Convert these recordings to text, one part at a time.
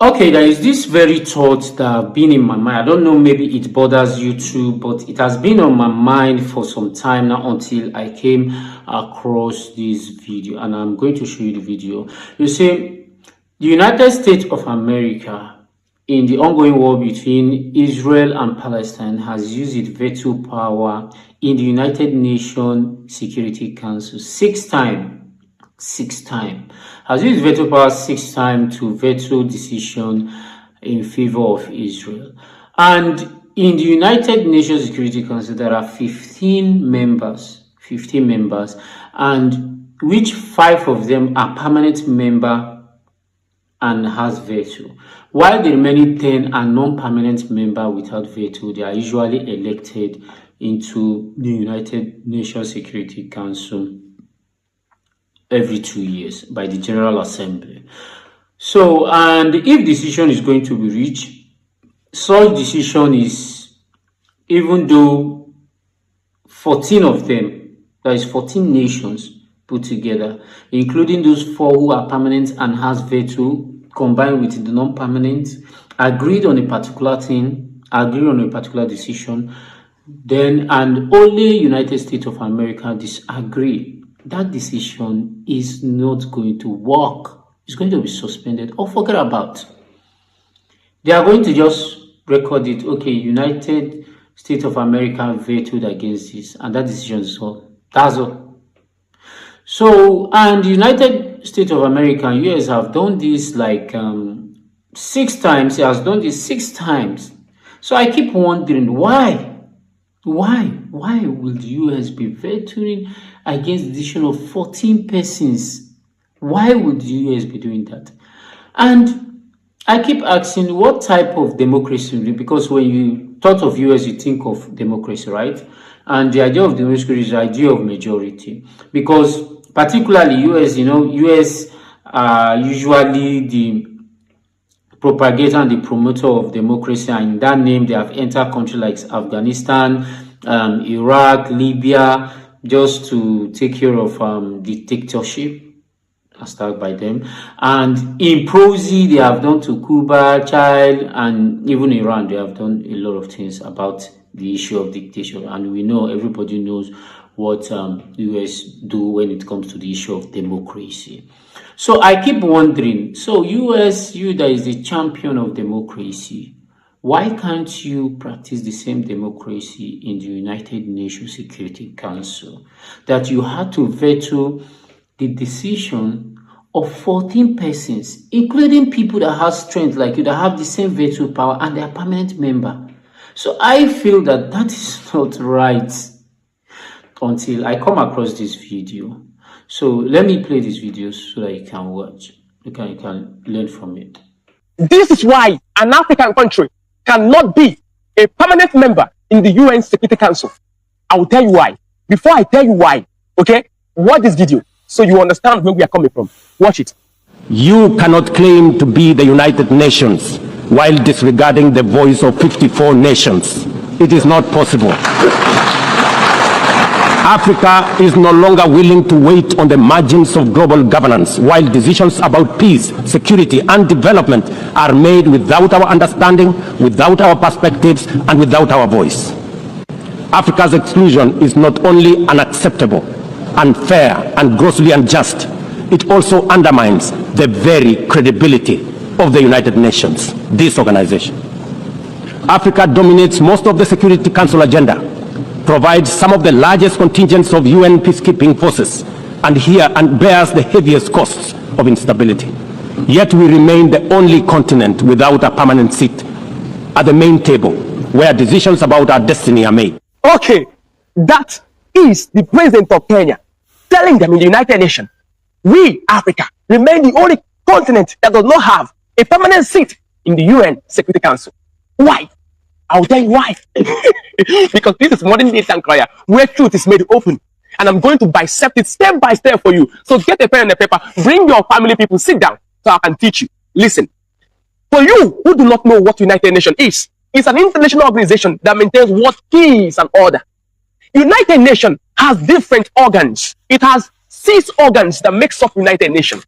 Okay, there is this very thought that have been in my mind. I don't know, maybe it bothers you too, but it has been on my mind for some time now until I came across this video, and I'm going to show you the video. You see, the United States of America in the ongoing war between Israel and Palestine has used its veto power in the United Nations Security Council six time has used veto power 6 times to veto decision in favor of Israel. And in the United Nations Security Council, there are 15 members, and which 5 of them are permanent member and has veto, while the remaining 10 are non-permanent member without veto. They are usually elected into the United Nations Security Council every 2 years by the General Assembly. So, and if decision is going to be reached, such decision is, even though 14 of them, that is 14 nations put together, including those 4 who are permanent and has veto, combined with the non-permanent, agreed on a particular thing, agreed on a particular decision, then, and only United States of America disagree, that decision is not going to work. It's going to be suspended or forget about. They are going to just record it. Okay, United States of America vetoed against this, and that decision is all. That's all. So, and the United States of America and US have done this like 6 times. It has done this 6 times. So I keep wondering why. Why will the US be vetoing against the decision of 14 persons? Why would the US be doing that? And I keep asking, what type of democracy? Because when you thought of US, you think of democracy, right? And the idea of democracy is the idea of majority. Because particularly US, US are usually the propagator and the promoter of democracy, and in that name they have entered countries like Afghanistan, Iraq, Libya, just to take care of dictatorship started by them. And in prosy, they have done to Cuba, Chile, and even Iran. They have done a lot of things about the issue of dictatorship, and we know, everybody knows what US do when it comes to the issue of democracy. So I keep wondering, so US, you that is the champion of democracy, why can't you practice the same democracy in the United Nations Security Council, that you had to veto the decision of 14 persons, including people that have strength like you, that have the same veto power and they are permanent member? So I feel that that is not right until I come across this video. So let me play this video so that you can watch. You can learn from it. This is why an African country cannot be a permanent member in the UN Security Council. I will tell you why. Before I tell you why, okay, watch this video so you understand where we are coming from. Watch it. You cannot claim to be the United Nations while disregarding the voice of 54 nations. It is not possible. Africa is no longer willing to wait on the margins of global governance while decisions about peace, security, and development are made without our understanding, without our perspectives, and without our voice. Africa's exclusion is not only unacceptable, unfair, and grossly unjust, it also undermines the very credibility of the United Nations, this organization. Africa dominates most of the Security Council agenda, provides some of the largest contingents of UN peacekeeping forces, and bears the heaviest costs of instability. Yet we remain the only continent without a permanent seat at the main table where decisions about our destiny are made. Okay, that is the president of Kenya telling them in the United Nations, we, Africa, remain the only continent that does not have a permanent seat in the UN Security Council. Why? I'll tell you why. Because this is modern day Sankaya, where truth is made open. And I'm going to bisect it step by step for you. So get a pen and a paper, bring your family people, sit down, so I can teach you. Listen, for you who do not know what United Nations is, it's an international organization that maintains what peace and order. United Nations has different organs. It has 6 organs that makes up United Nations.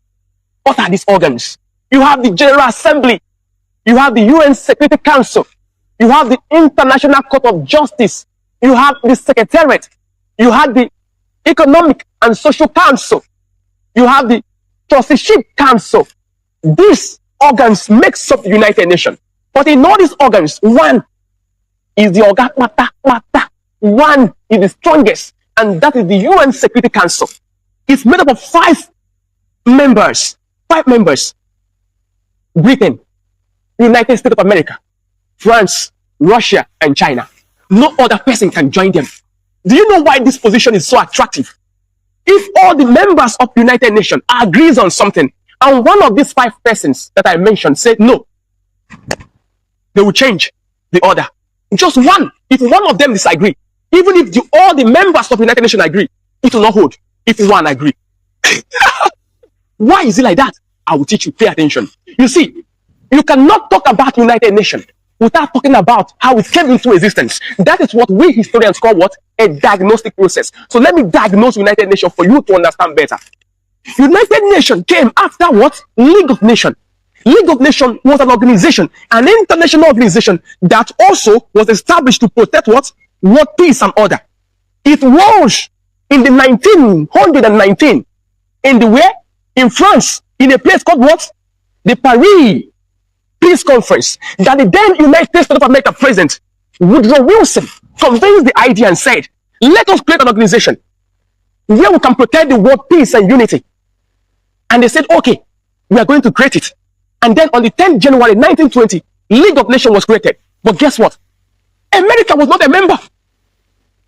What are these organs? You have the General Assembly, You have the UN Security Council. You have the International Court of Justice. You have the Secretariat. You have the Economic and Social Council. You have the Trusteeship Council. These organs make up the United Nations. But in all these organs, one is the organ mata. One is the strongest, and that is the UN Security Council. It's made up of five members. Britain, United States of America, France, Russia, and China. No other person can join them. Do you know why this position is so attractive? If all the members of the United Nations agrees on something, and one of these five persons that I mentioned said no, they will change the order. Just one. If one of them disagree, even if all the members of the United Nations agree, it will not hold if one agree. Why is it like that? I will teach you. Pay attention. You see, you cannot talk about United Nations without talking about how it came into existence. That is what we historians call what? A diagnostic process. So let me diagnose United Nations for you to understand better. United Nations came after what? League of Nations. League of Nations was an organization, an international organization that also was established to protect what? World peace and order. It was in the 1919 in the where? In France, in a place called what? The Paris Peace Conference, that the then United States of America President Woodrow Wilson conveys the idea and said, let us create an organization where we can protect the world peace and unity. And they said, okay, we are going to create it. And then on the 10th January 1920, League of Nations was created. But guess what? America was not a member.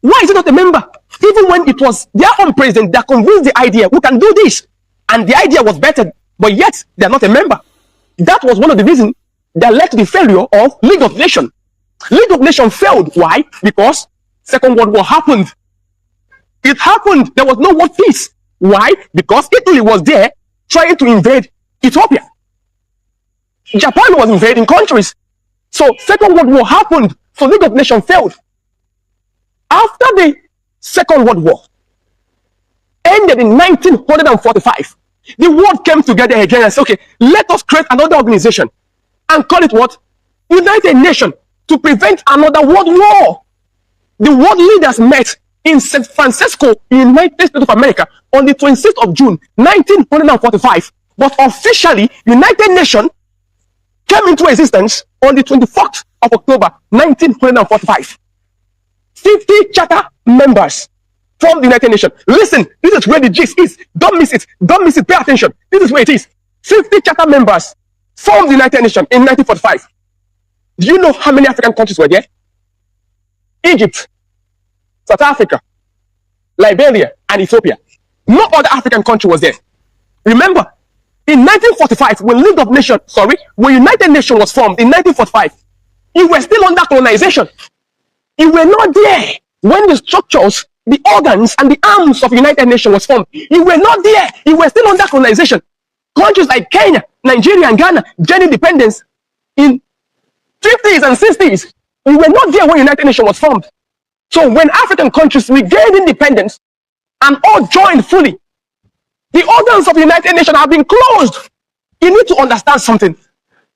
Why is it not a member? Even when it was their own president that convinced the idea, we can do this. And the idea was better, but yet they are not a member. That was one of the reasons that led to the failure of League of Nations. League of Nations failed. Why? Because Second World War happened. It happened. There was no world peace. Why? Because Italy was there trying to invade Ethiopia. Japan was invading countries. So Second World War happened. So League of Nations failed. After the Second World War ended in 1945, the world came together again and said, okay, let us create another organization and call it what? United Nations, to prevent another world war. The world leaders met in San Francisco, United States of America, on the 26th of June, 1945. But officially, United Nations came into existence on the 24th of October, 1945. 50 charter members from the United Nations. Listen, this is where the gist is. Don't miss it. Don't miss it. Pay attention. This is where it is. 50 charter members from the United Nations in 1945. Do you know how many African countries were there? Egypt, South Africa, Liberia, and Ethiopia. No other African country was there. Remember, in 1945, when United Nations was formed in 1945, you were still under colonization. You were not there when the structures, the organs, and the arms of United Nations was formed. You were not there. You were still under colonization. Countries like Kenya, Nigeria, and Ghana gained independence in 50s and 60s. You were not there when United Nations was formed. So when African countries regained independence and all joined fully, the organs of the United Nations have been closed. You need to understand something.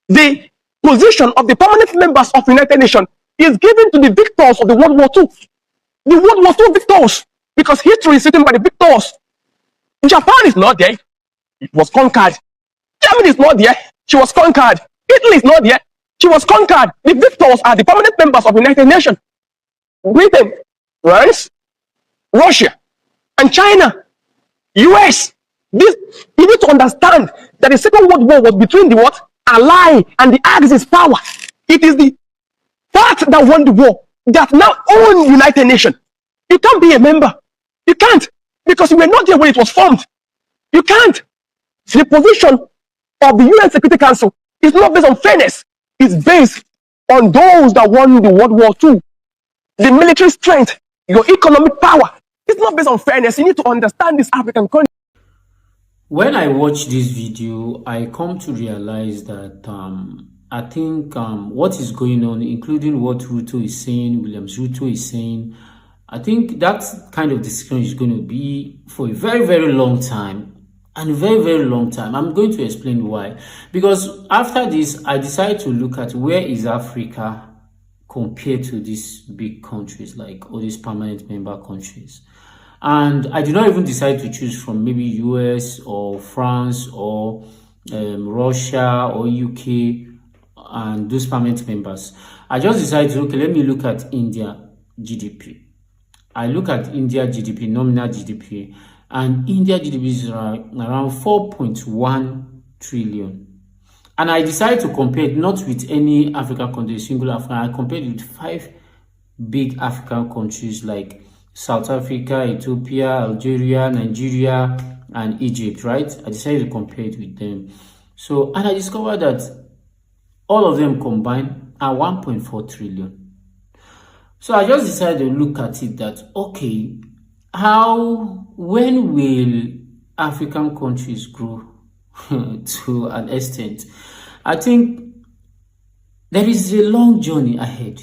The position of the permanent members of the United Nations is given to the victors of the World War II. The World War II victors, because history is written by the victors. Japan is not there. It was conquered. Germany is not there. She was conquered. Italy is not there. She was conquered. The victors are the permanent members of the United Nations. Britain, France, Russia, and China, US. You need to understand that the Second World War was between the what? Ally and the Axis power. It is the part that won the war that now own United Nations. You can't be a member. You can't, because you were not there when it was formed. You can't. The position of the UN Security Council is not based on fairness. It's based on those that won the World War II. The military strength, your economic power. It's not based on fairness. You need to understand this African country. When I watch this video, I come to realize that I think what is going on, including what Ruto is saying, Williams Ruto is saying, I think that kind of discussion is going to be for a very, very long time. and very, very long time. I'm going to explain why. Because after this, I decided to look at where is Africa compared to these big countries, like all these permanent member countries. And I did not even decide to choose from maybe US or France or Russia or UK and those permanent members. I just decided to, okay, let me look at India GDP. I look at India GDP, nominal GDP, and India GDP is around 4.1 trillion. And I decided to compare it not with any African country, single African. I compared it with 5 big African countries like South Africa, Ethiopia, Algeria, Nigeria, and Egypt, right? I decided to compare it with them. So, and I discovered that all of them combined are 1.4 trillion. So I just decided to look at it that, okay, when will African countries grow to an extent? I think there is a long journey ahead,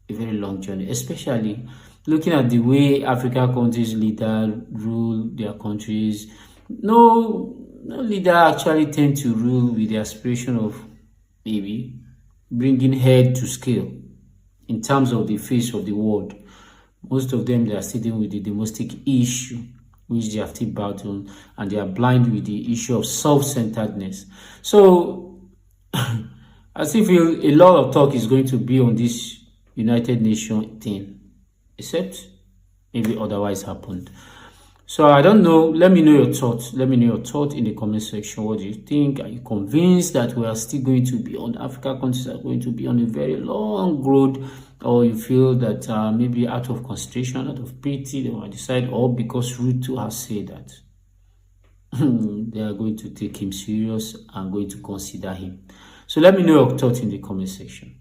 a very long journey, especially looking at the way African countries leaders rule their countries. No leader actually tend to rule with the aspiration of maybe bringing head to scale in terms of the face of the world. Most of them, they are sitting with the domestic issue, which they have still battled, and they are blind with the issue of self-centeredness. So, I still feel a lot of talk is going to be on this United Nations thing, except maybe otherwise happened. So I don't know. Let me know your thoughts. Let me know your thoughts in the comment section. What do you think? Are you convinced that we are still going to be on Africa countries are going to be on a very long road, or you feel that maybe out of consideration, out of pity, they might decide, or because Ruto has said that they are going to take him serious and going to consider him? So let me know your thoughts in the comment section.